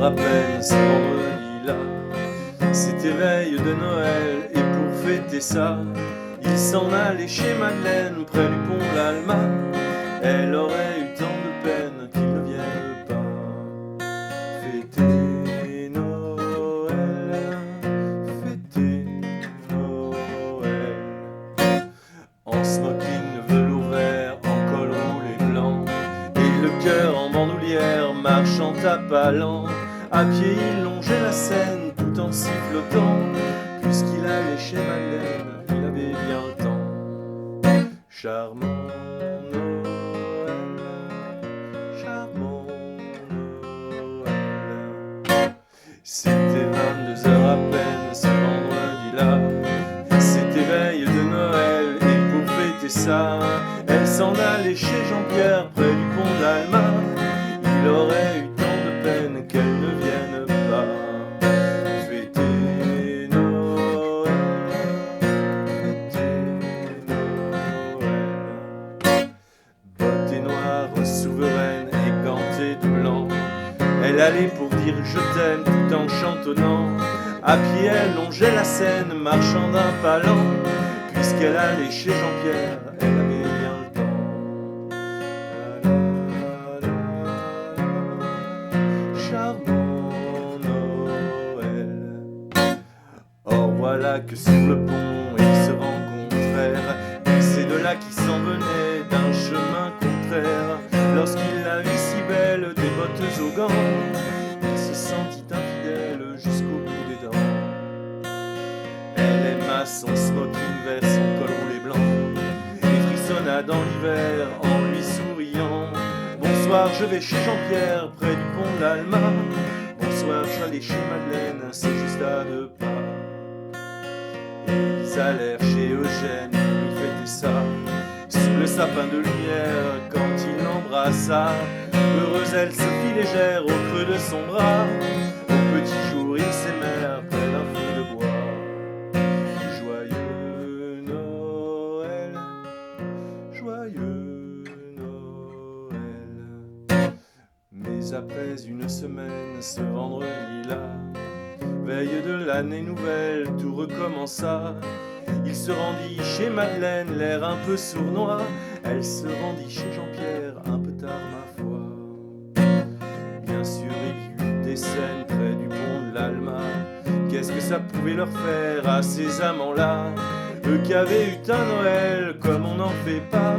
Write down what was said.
heures à peine, ce vendredi-là. C'était veille de Noël et pour fêter ça, il s'en allait chez Madeleine, près du pont de l'Alma. Elle aurait eu tant de peine qu'il ne vienne pas fêter Noël, fêter Noël. En smoking velours vert, en col roulé blanc, et le cœur en bandoulière, marchant à pas lents. À pied il longeait la Seine tout en sifflotant, puisqu'il allait chez Madeleine, il avait bien le temps. Charmant Noël, charmant Noël. C'était 22 heures à peine ce vendredi-là. C'était veille de Noël et pour fêter ça, elle s'en allait chez Jean-Pierre près du pont de l'Alma. Il aurait eu tant de peine qu'elle ne vienne pas fêter Noël, fêter Noël. Bottes noires, souveraine et gantée de blanc, elle allait pour dire je t'aime tout en chantonnant. À pied elle longeait la Seine, marchant d'un pas lent, puisqu'elle allait chez Jean-Pierre, elle avait bien le temps. Charmant Noël. Or voilà que sur le pont ils se rencontrèrent, ces deux-là qui s'en venaient d'un chemin contraire. Lorsqu'il la vit si belle, des bottes aux gants, il se sentit infidèle jusqu'au bout des dents. Elle aima son smoking vert, son col roulé blanc, et frissonna dans l'hiver en lui souriant. Bonsoir, je vais chez Jean-Pierre, près du pont de l'Alma. Bonsoir, j'allais chez Madeleine, c'est juste à 2 pas. Ils allèrent chez Eugène, lui fêter ça, sous le sapin de lumière, quand il l'embrassa. Heureuse, elle se fit légère au creux de son bras. Au petit jour, ils s'aimèrent près d'un feu de bois. Joyeux Noël, joyeux Noël. Mais après une semaine, ce vendredi-là, veille de l'année nouvelle, tout recommença. Il se rendit chez Madeleine, l'air un peu sournois. Elle se rendit chez Jean-Pierre, un peu tard ma foi. Bien sûr il y eut des scènes près du pont de l'Alma. Qu'est-ce que ça pouvait leur faire à ces amants-là, eux qui avaient eu un Noël comme on n'en fait pas.